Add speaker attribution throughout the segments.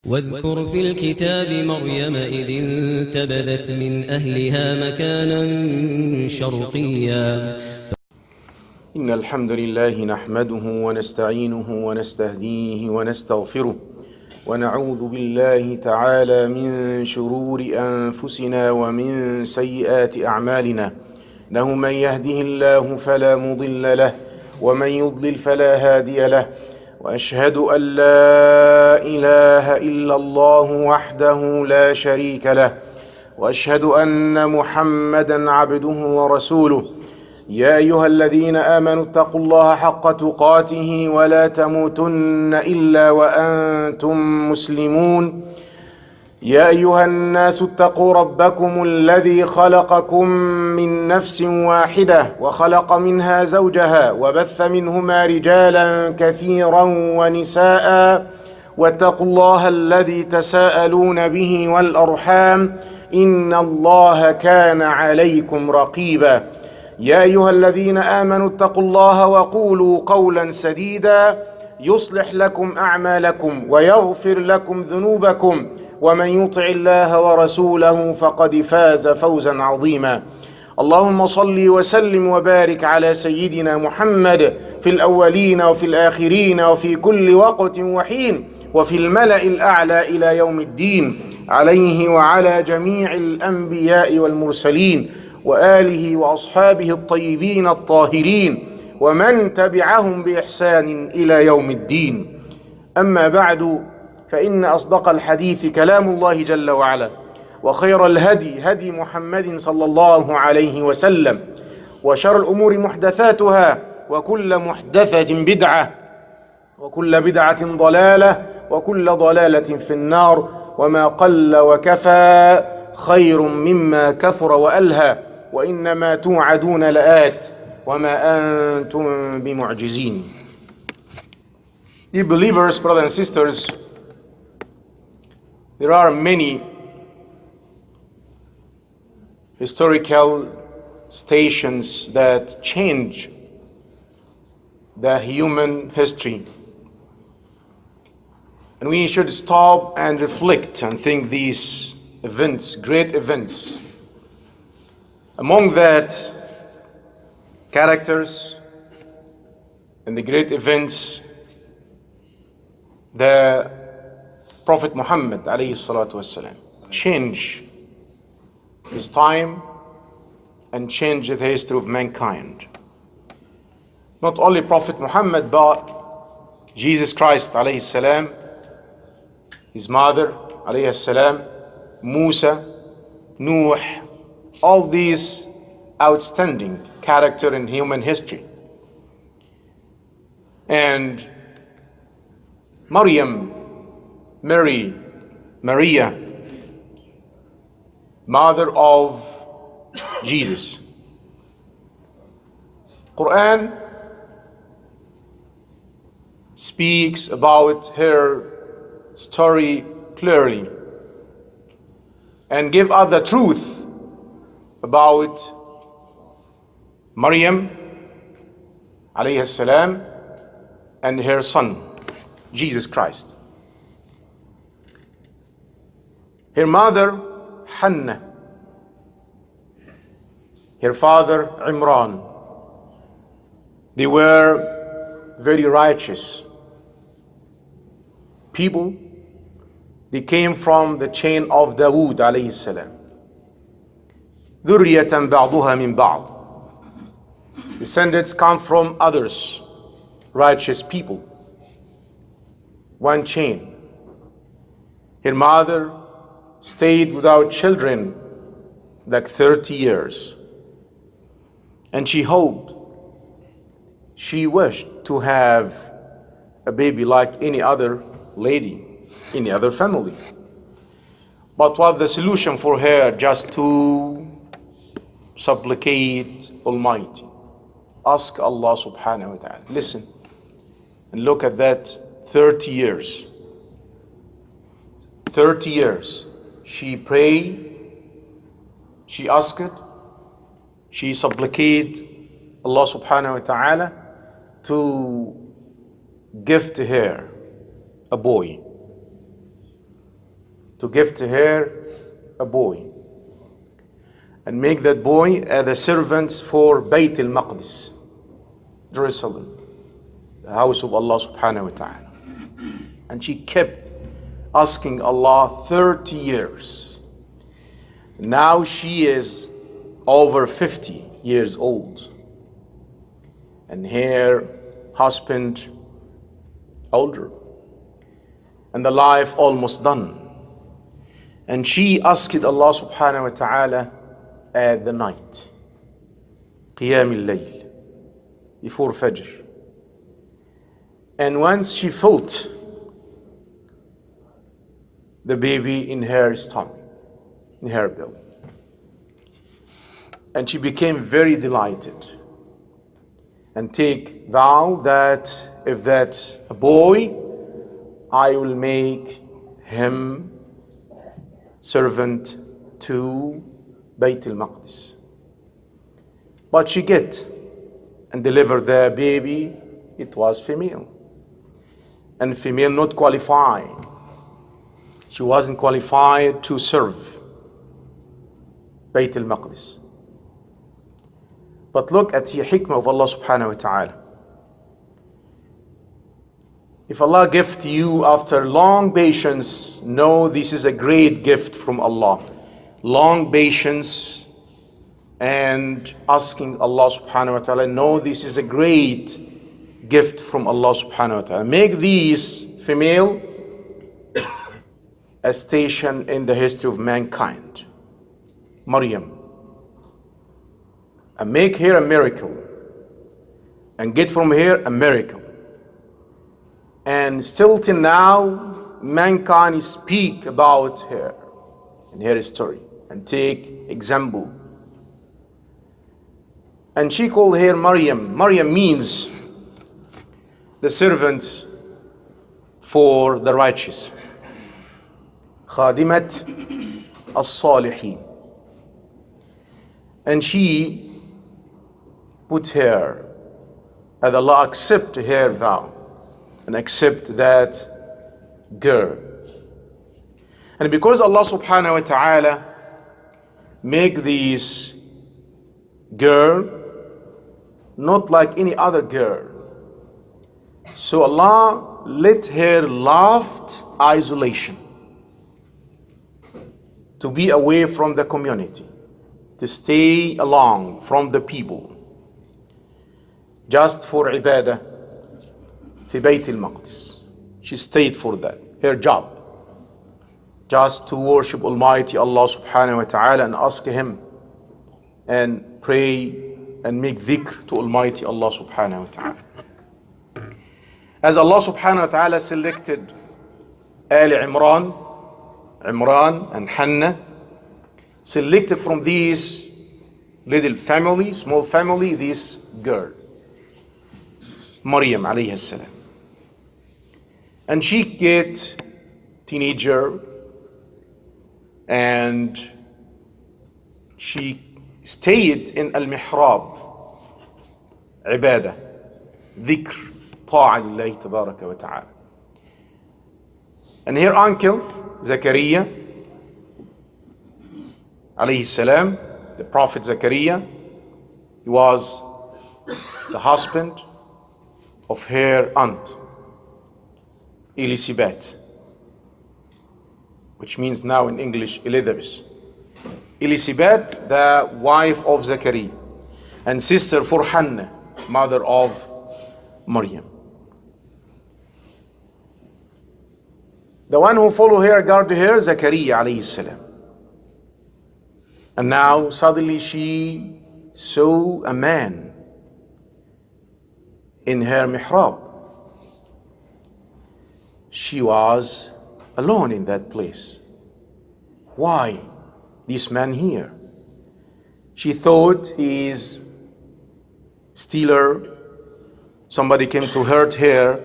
Speaker 1: واذكر في الكتاب مريم إذ انتبذت من أهلها مكانا شرقيا.
Speaker 2: إن الحمد لله نحمده ونستعينه ونستهديه ونستغفره ونعوذ بالله تعالى من شرور أنفسنا ومن سيئات أعمالنا. إنه من يهده الله فلا مضل له ومن يضلل فلا هادي له، وأشهد أن لا إله إلا الله وحده لا شريك له، وأشهد أن محمدا عبده ورسوله. يا أيها الذين آمنوا اتقوا الله حق تقاته ولا تموتن إلا وأنتم مسلمون. يا أيها الناس اتقوا ربكم الذي خلقكم من نفس واحدة وخلق منها زوجها وبث منهما رجالا كثيرا ونساء، واتقوا الله الذي تساءلون به والأرحام إن الله كان عليكم رقيبا. يا أيها الذين آمنوا اتقوا الله وقولوا قولا سديدا يصلح لكم أعمالكم ويغفر لكم ذنوبكم، ومن يطع الله ورسوله فقد فاز فوزا عظيما. اللهم صل وسلم وبارك على سيدنا محمد في الأولين وفي الآخرين وفي كل وقت وحين وفي الملأ الأعلى إلى يوم الدين، عليه وعلى جميع الأنبياء والمرسلين وآله وأصحابه الطيبين الطاهرين ومن تبعهم بإحسان إلى يوم الدين. أما بعد، فإن أصدق الحديث كلام الله جل وعلا، وخير الهدي هدي محمد صلى الله عليه وسلم، وشر الأمور محدثاتها، وكل محدثة بدعة، وكل بدعة ضلالة، وكل ضلالة في النار. وما قل وكفى خير مما كثر وألهى، وإنما توعدون لآت وما أنتم بمعجزين. Dear believers, brothers and sisters, there are many historical stations that change the human history. And we should stop and reflect and think these events, great events. Among that characters and the great events, the Prophet Muhammad alayhi salatu wasalam change his time and change the history of mankind. Not only Prophet Muhammad, but Jesus Christ alayhi salam, his mother alayhi salam, Musa, Nuh, all these outstanding character in human history. And Mariam, Maria, mother of Jesus. Quran speaks about her story clearly and give us the truth about Mariam alayhi salam and her son Jesus Christ. Her mother Hannah, her father Imran, they were very righteous people. They came from the chain of Dawood alayhi salam. ذُرِّيَّةً بَعْضُهَا مِنْ بَعْضٍ. Descendants come from others, righteous people. One chain. Her mother stayed without children like 30 years. And she hoped, she wished to have a baby like any other lady, any other family. But what the solution for her? Just to supplicate Almighty. Ask Allah subhanahu wa ta'ala. Listen and look at that 30 years. 30 years. She prayed, she asked, she supplicated Allah subhanahu wa ta'ala to give to her a boy. to give to her a boy and make that boy the servants for Bayt al-Maqdis, Jerusalem, the house of Allah subhanahu wa ta'ala. And she kept asking Allah 30 years. Now she is over 50 years old. And her husband older. And the life almost done. And she asked Allah subhanahu wa ta'ala at the night. Qiyam al-Layl. Before Fajr. And once she felt the baby in her stomach, in her belly. And she became very delighted and take vow that if that's a boy, I will make him servant to Bayt al-Maqdis. But she get and delivered the baby, it was female. And female not qualified. She wasn't qualified to serve Bayt al-Maqdis. But look at the hikmah of Allah subhanahu wa ta'ala. If Allah gift you after long patience, know this is a great gift from Allah. Long patience and asking Allah subhanahu wa ta'ala, know this is a great gift from Allah subhanahu wa ta'ala. Make these female a station in the history of mankind. Mariam. And make her a miracle. And get from her a miracle. And still till now, mankind speak about her and her story and take example. And she called her Mariam. Mariam means the servant for the righteous. Khadimat as-salihin. And she put her, and Allah accept her vow and accept that girl. And because Allah subhanahu wa ta'ala make this girl not like any other girl, so Allah let her loved isolation, to be away from the community, to stay along from the people, just for ibadah fi Bayt al-Maqdis. She stayed for that, her job, just to worship Almighty Allah subhanahu wa ta'ala and ask Him and pray and make dhikr to Almighty Allah subhanahu wa ta'ala. As Allah subhanahu wa ta'ala selected Imran and Hannah, selected from these little family, small family, this girl, Mariam alayhi salam. And she get teenager and she stayed in al-mihrab, ibadah, dhikr, ta'a lillahi tabaraka wa ta'ala. And her uncle, Zakaria, alayhi salam, the Prophet Zakaria, he was the husband of her aunt, Elizabeth, which means now in English, Elizabeth. Elizabeth, the wife of Zakaria, and sister for Hannah, mother of Mariam. The one who followed her, guarded her, Zakaria alayhi salam. And now suddenly she saw a man in her mihrab. She was alone in that place. Why this man here? She thought he is stealer. Somebody came to hurt her.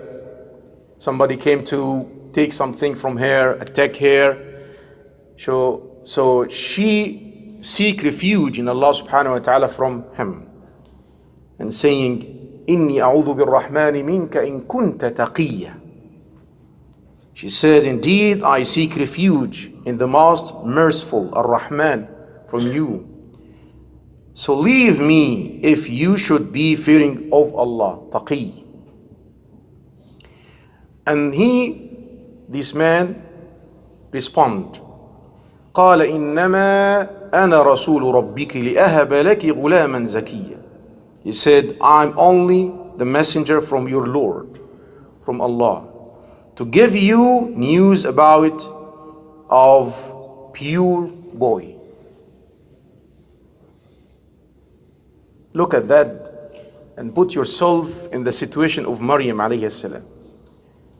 Speaker 2: Somebody came to take something from her, attack her. So she seek refuge in Allah subhanahu wa ta'ala from him. And saying, Inni a'udhu bir-Rahmani minka in kunta taqiyya. She said, indeed, I seek refuge in the most merciful, Ar-Rahman, from you. So leave me if you should be fearing of Allah, taqi. And this man, respond, قال إنما أنا رسول ربك لأهب لك غلاما زكيا. He said, I'm only the messenger from your Lord, from Allah, to give you news about of pure boy. Look at that and put yourself in the situation of Mariam alayhi salam.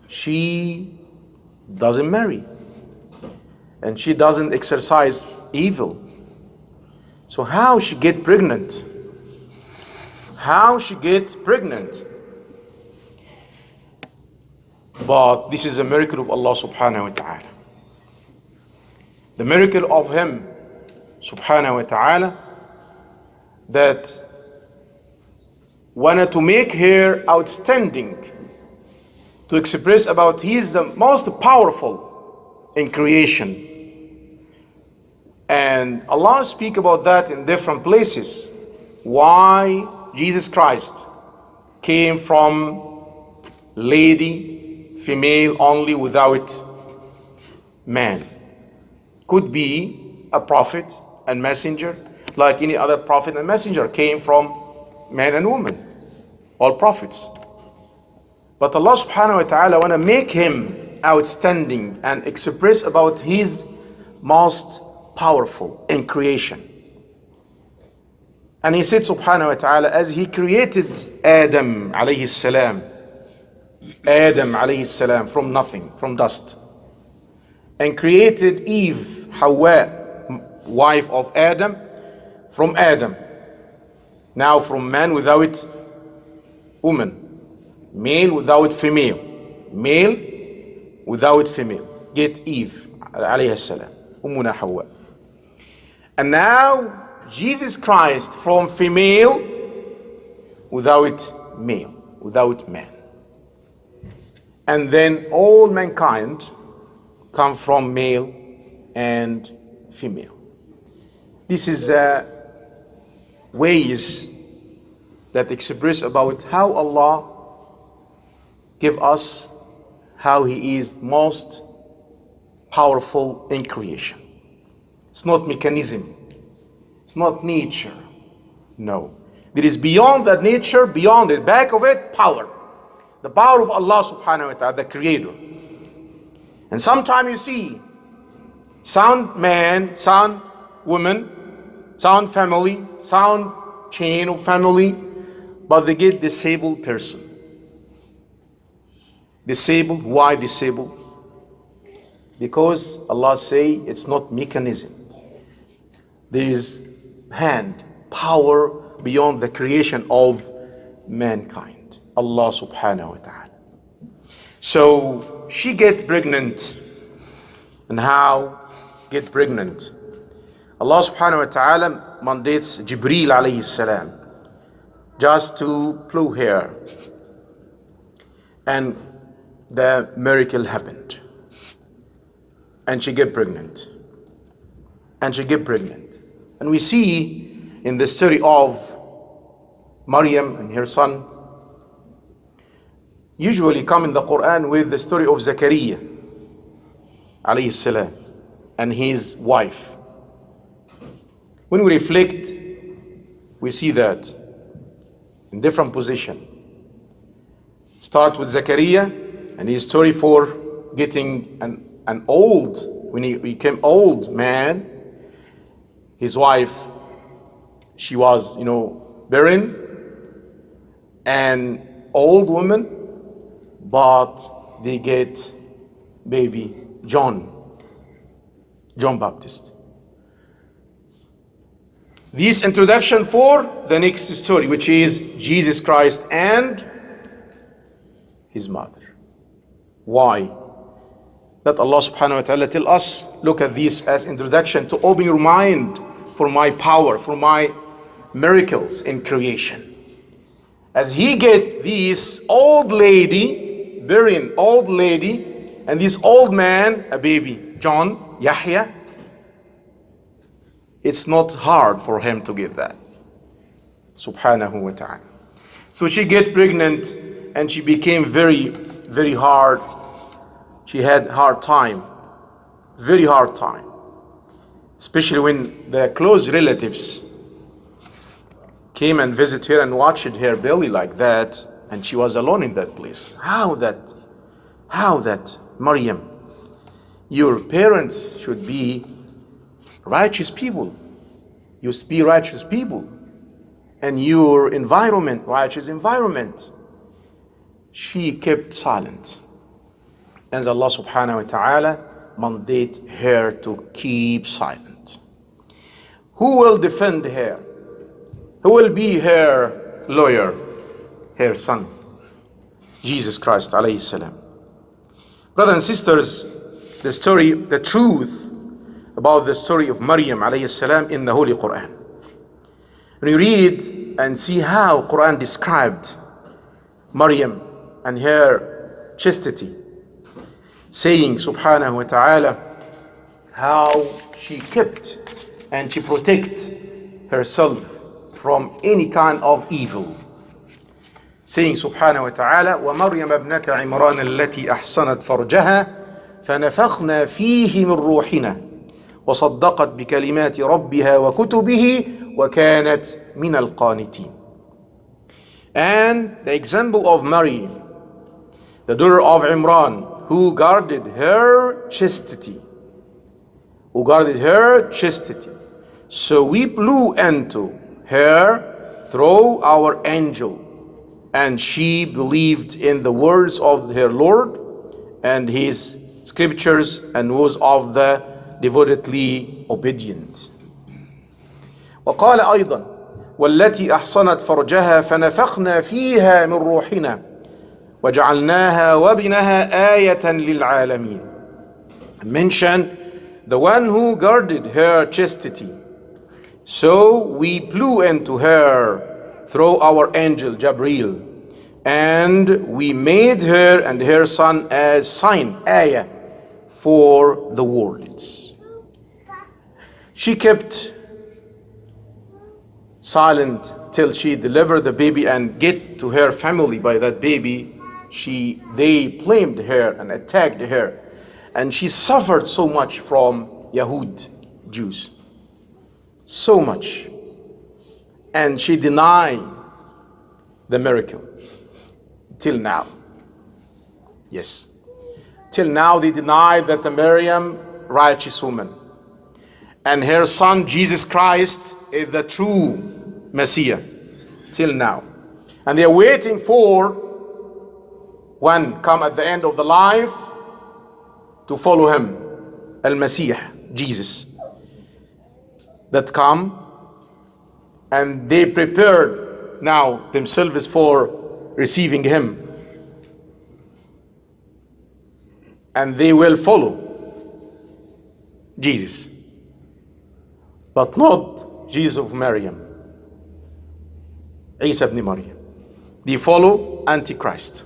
Speaker 2: She doesn't marry and she doesn't exercise evil. So how she get pregnant? How she get pregnant? But this is a miracle of Allah subhanahu wa ta'ala. The miracle of Him subhanahu wa ta'ala that wanted to make her outstanding, to express about He is the most powerful in creation. And Allah speak about that in different places. Why Jesus Christ came from lady, female only, without man. Could be a prophet and messenger, like any other prophet and messenger came from man and woman, all prophets. But Allah subhanahu wa ta'ala want to make him outstanding and express about His most powerful in creation. And He said subhanahu wa ta'ala, as He created Adam alayhi salam from nothing, from dust, and created Eve, Hawa, wife of Adam, from Adam. Now from man without woman, male without female, male without female. Get Eve alayhi salam, Ummuna Hawa. And now Jesus Christ from female without male, without man. And then all mankind come from male and female. This is ways that express about how Allah give us, how He is most powerful in creation. It's not mechanism. It's not nature. No. There is beyond that nature, beyond it, back of it, power. The power of Allah subhanahu wa ta'ala, the creator. And sometimes you see sound man, sound woman, sound family, sound chain of family, but they get disabled person. Disabled, why disabled? Because Allah say it's not mechanism. There is hand, power beyond the creation of mankind. Allah subhanahu wa ta'ala. So she get pregnant. And how get pregnant? Allah subhanahu wa ta'ala mandates Jibreel alayhi salam just to blow her. And the miracle happened. And she get pregnant. And she get pregnant. And we see in the story of Mariam and her son, usually come in the Quran with the story of Zakaria alayhi salam and his wife. When we reflect, we see that in different position. Start with Zakaria and his story for getting an old, when he became old man, his wife, she was, barren and old woman, but they get baby John Baptist. This introduction for the next story, which is Jesus Christ and his mother. Why? That Allah subhanahu wa ta'ala tell us, look at this as introduction to open your mind for my power, for my miracles in creation. As he get this old lady, barren old lady, And this old man, a baby, John, Yahya, it's not hard for him to get that. Subhanahu wa ta'ala. So she get pregnant and she became very, very hard. She had hard time, very hard time. Especially when the close relatives came and visited her and watched her belly like that, and she was alone in that place. How that, Mariam, your parents should be righteous people. You should be righteous people. And your environment, righteous environment. She kept silent. And Allah subhanahu wa ta'ala mandate her to keep silent. Who will defend her? Who will be her lawyer? Her son, Jesus Christ alayhi salam. Brothers and sisters, the truth about the story of Mariam alayhi salam in the Holy Quran. When you read and see how Quran described Mariam and her chastity, saying subhanahu wa ta'ala how she kept and she protected herself from any kind of evil. Saying subhanahu wa ta'ala وَمَرْيَمَ ابْنَةَ عِمْرَانَ الَّتِي أَحْصَنَتْ فَرْجَهَا فَنَفَخْنَا فِيهِ مِنْ رُوحِنَا وَصَدَّقَتْ بِكَلِمَاتِ رَبِّهَا وَكُتُبِهِ وَكَانَتْ مِنَ الْقَانِتِينَ. And the example of Mary, the daughter of Imran, who guarded her chastity. So we blew into her through our angel, and she believed in the words of her Lord and his scriptures and was of the devotedly obedient. وقال أيضا والتي أحصنت فرجها فنفخنا فيها من روحنا وجعلناها وابنها آية للعالمين. Mention the one who guarded her chastity. So we blew into her through our angel Jabril, and we made her and her son as sign, ayah, for the worlds. She kept silent till she delivered the baby and get to her family by that baby. They blamed her and attacked her, and she suffered so much from Yahud, Jews, so much, and she denied the miracle till now. Yes, till now they denied that the Mariam, righteous woman, and her son Jesus Christ is the true Messiah till now, and they are waiting for one come at the end of the life to follow him, Al-Masih, Jesus, that come, and they prepared now themselves for receiving him, and they will follow Jesus, but not Jesus of Mariam, Isa ibn Maryam. They follow Antichrist.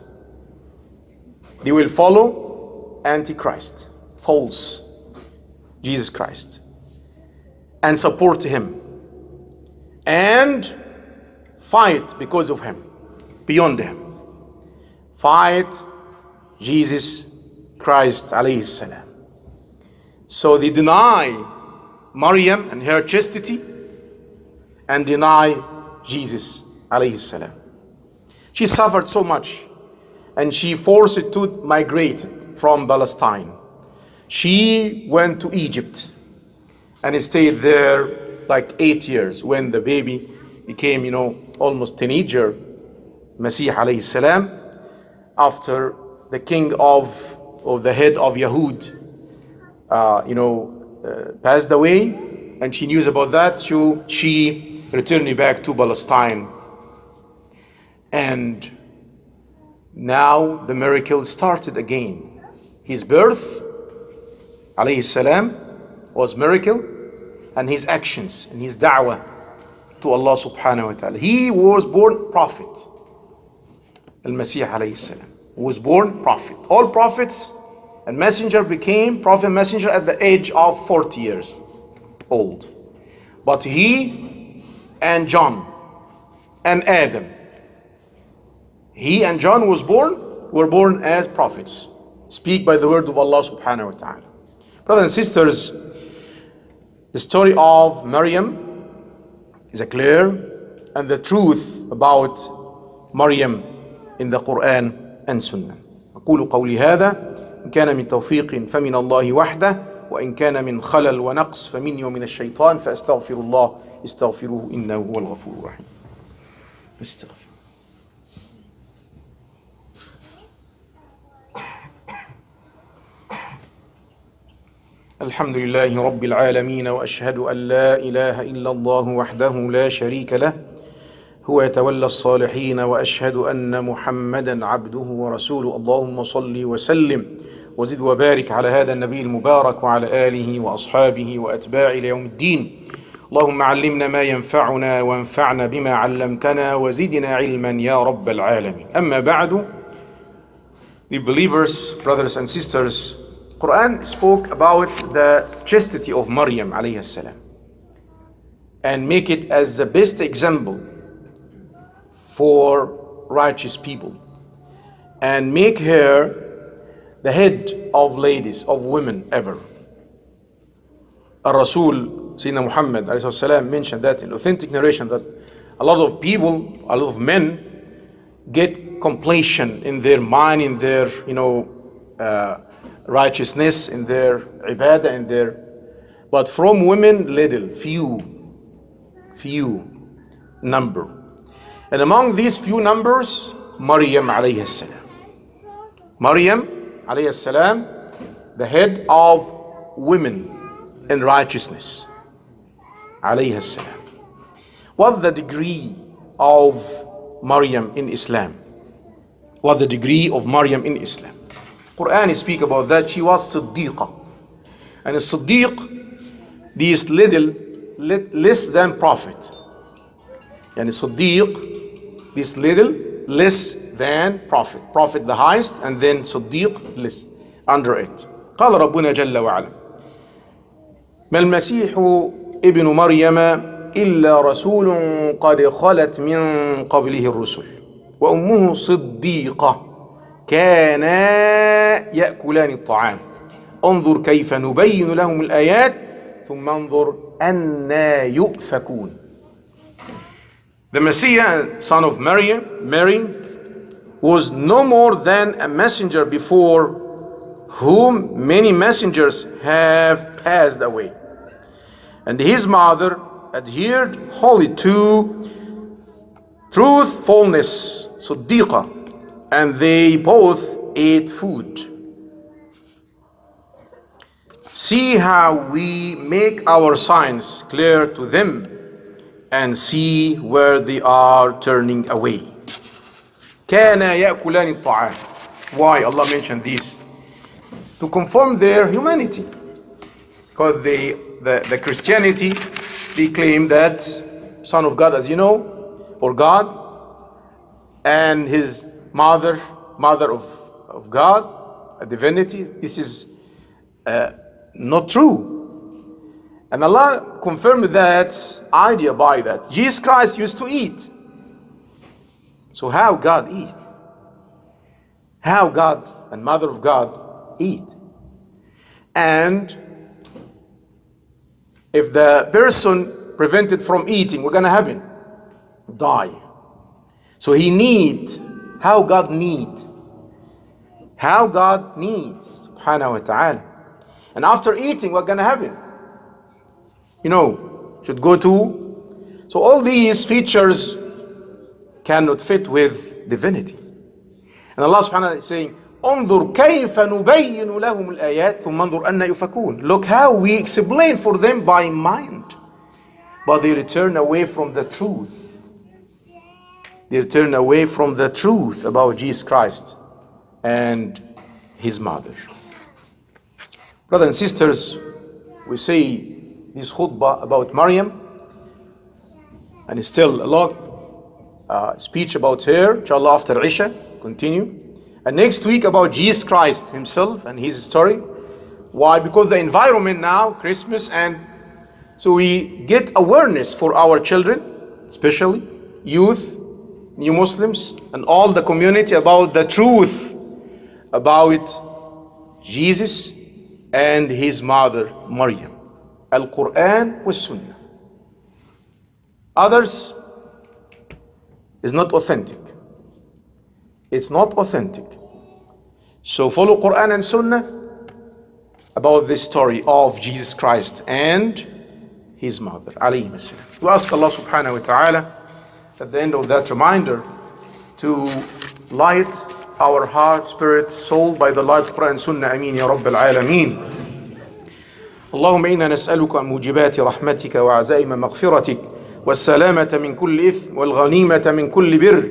Speaker 2: They will follow Antichrist, false Jesus Christ, and support him and fight because of him, beyond him. Fight Jesus Christ alayhi salam. So they deny Mariam and her chastity and deny Jesus alayhi salam. She suffered so much, and she forced to migrate from Palestine. She went to Egypt and stayed there like 8 years when the baby became, almost teenager, Masih alayhi salam, after the king of the head of Yahud, passed away, and she knew about that. She returned back to Palestine, and now the miracle started again. His birth, alayhi salam, was miracle, and his actions and his da'wah to Allah subhanahu wa ta'ala. He was born prophet. Al-Masih alayhi salam was born prophet. All prophets And messenger became prophet messenger at the age of 40 years old. But he and John and Adam, he and John were born as prophets. Speak by the word of Allah subhanahu wa ta'ala. Brothers and sisters, the story of Mariam is a clear and the truth about Mariam in the Quran and Sunnah. أقول قولي هذا إن كان من توفيق فمن الله وحده وإن كان من خلل ونقص فمني ومن الشيطان فأستغفر الله استغفروه إنه هو الغفور الرحيم. استغفر. الحمد لله رب العالمين وأشهد أن لا إله إلا الله وحده لا شريك له هو يتولى الصالحين وأشهد أن محمدا عبده ورسوله اللهم صل وسلم وزد وبارك على هذا النبي المبارك وعلى آله وأصحابه وأتباعه ليوم الدين. اللهم علمنا ما ينفعنا وانفعنا بما علمتنا وزدنا علما يا رب العالمين. أما بعد, the believers, brothers and sisters, Quran spoke about the chastity of Mariam alayhi salam and make it as the best example for righteous people and make her the head of ladies, of women ever. Rasul Sayyidina Muhammad alayhi salam mentioned that in authentic narration that a lot of people, a lot of men get completion in their mind, in their righteousness, in their ibadah, in their, but from women little, few number. And among these few numbers, Mariam alayhi salam. Mariam alayhi salam, the head of women in righteousness. Alayhi salam. What's the degree of Mariam in Islam? What the degree of Mariam in Islam? Quran speak about that. She was Siddiqa. And a Siddiq, this little, less than prophet. And a Siddiq, this little, less than prophet. Prophet the highest, and then Siddiq, less, under it. قال ربنا جل وعلا ما المسيح ابن مريم إلا رسول قد خلت من قبله الرسل وأمه صديقة كانا يأكلان الطعام انظر كيف نبين لهم الآيات ثم انظر أنا يؤفكون. The Messiah, son of Mary, was no more than a messenger before whom many messengers have passed away. And his mother adhered wholly to truthfulness, Siddiqa, and they both ate food. See how we make our signs clear to them and see where they are turning away. كانا يأكلان الطعام. Why Allah mentioned this? To confirm their humanity. Because the Christianity, they claim that Son of God, as you know, or God, and his mother of God, a divinity. This is not true. And Allah confirmed that idea by that. Jesus Christ used to eat. So how God eat? How God and Mother of God eat? And if the person prevented from eating, what's gonna happen? Die. So he needs, how God needs. How God needs, subhanahu wa ta'ala. And after eating, what's gonna happen? Should go to. So all these features cannot fit with divinity. And Allah subhanahu wa ta'ala is saying, انظر كيف نبين لهم الآيات ثم انظر أن يفكون. Look how we explain for them by mind. But they return away from the truth. They turn away from the truth about Jesus Christ and his mother. Brothers and sisters, we say this khutbah about Mariam, and it's still a lot speech about her, inshallah after Isha, continue. And next week about Jesus Christ himself and his story. Why? Because the environment now, Christmas, and so we get awareness for our children, especially youth, new Muslims, and all the community about the truth about Jesus and his mother, Mariam. Al-Quran was Sunnah. Others is not authentic. It's not authentic. So follow Quran and Sunnah about this story of Jesus Christ and his mother, alayhi salam. We ask Allah subhanahu wa ta'ala at the end of that reminder to light our heart, spirit, soul by the light of Quran and Sunnah. Ameen ya Rabb al-Alameen. اللهم إنا نسألك موجبات رحمتك وعزائم مغفرتك والسلامة من كل إثم والغنيمة من كل بر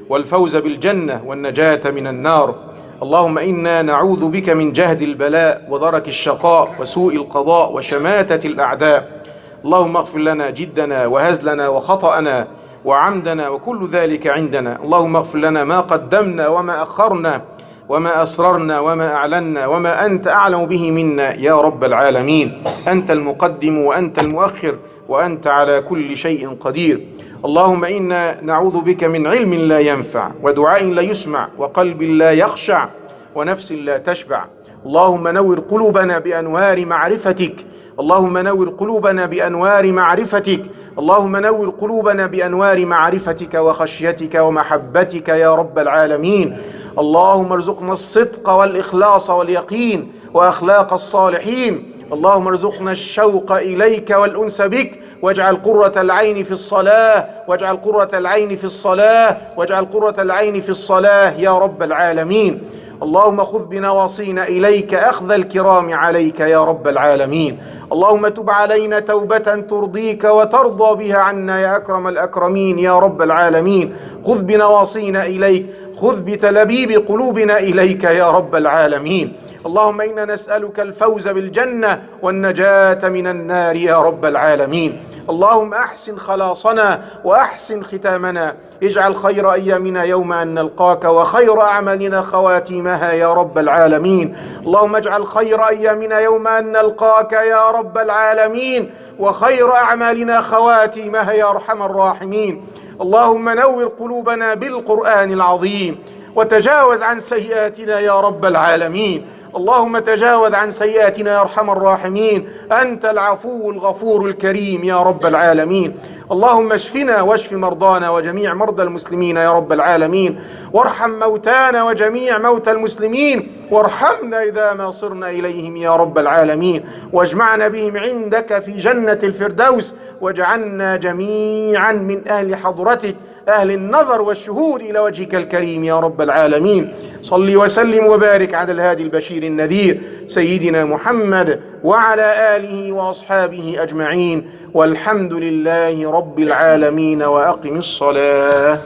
Speaker 2: والفوز بالجنة والنجاة من النار. اللهم إنا نعوذ بك من جهد البلاء ودرك الشقاء وسوء القضاء وشماتة الأعداء. اللهم اغفر لنا جدنا وهزلنا وخطأنا وعمدنا وكل ذلك عندنا. اللهم اغفر لنا ما قدمنا وما أخرنا وما أسررنا وما أعلنا وما أنت أعلم به منا يا رب العالمين. أنت المقدم وأنت المؤخر وأنت على كل شيء قدير. اللهم إنا نعوذ بك من علم لا ينفع ودعاء لا يسمع وقلب لا يخشع ونفس لا تشبع. اللهم نور قلوبنا بأنوار معرفتك. اللهم نور قلوبنا بأنوار معرفتك. اللهم نور قلوبنا بأنوار معرفتك وخشيتك ومحبتك يا رب العالمين. اللهم ارزقنا الصدق والإخلاص واليقين وأخلاق الصالحين. اللهم ارزقنا الشوق إليك والأنس بك واجعل قرة العين في الصلاة واجعل قرة العين في الصلاة واجعل قرة العين في الصلاة يا رب العالمين. اللهم خذ بنواصينا إليك أخذ الكرام عليك يا رب العالمين. اللهم تب علينا توبة ترضيك وترضى بها عنا يا أكرم الأكرمين يا رب العالمين. خذ بنواصينا إليك خذ بتلبيب قلوبنا إليك يا رب العالمين. اللهم إنا نسألك الفوز بالجنة والنجاة من النار يا رب العالمين. اللهم أحسن خلاصنا وأحسن ختامنا. اجعل خير أيامنا يوم أن نلقاك وخير أعمالنا خواتيمها يا رب العالمين. اللهم اجعل خير أيامنا يوم أن نلقاك يا رب العالمين وخير أعمالنا خواتيمها يا أرحم الراحمين. اللهم نور قلوبنا بالقرآن العظيم وتجاوز عن سيئاتنا يا رب العالمين. اللهم تجاوز عن سيئاتنا يا أرحم الراحمين. أنت العفو الغفور الكريم يا رب العالمين. اللهم اشفنا واشف مرضانا وجميع مرضى المسلمين يا رب العالمين. وارحم موتانا وجميع موتى المسلمين وارحمنا إذا ما صرنا إليهم يا رب العالمين. واجمعنا بهم عندك في جنة الفردوس واجعلنا جميعا من أهل حضرتك أهل النظر والشهود إلى وجهك الكريم يا رب العالمين. صل وسلم وبارك على الهادي البشير النذير سيدنا محمد وعلى آله وأصحابه أجمعين والحمد لله رب العالمين. وأقم الصلاة.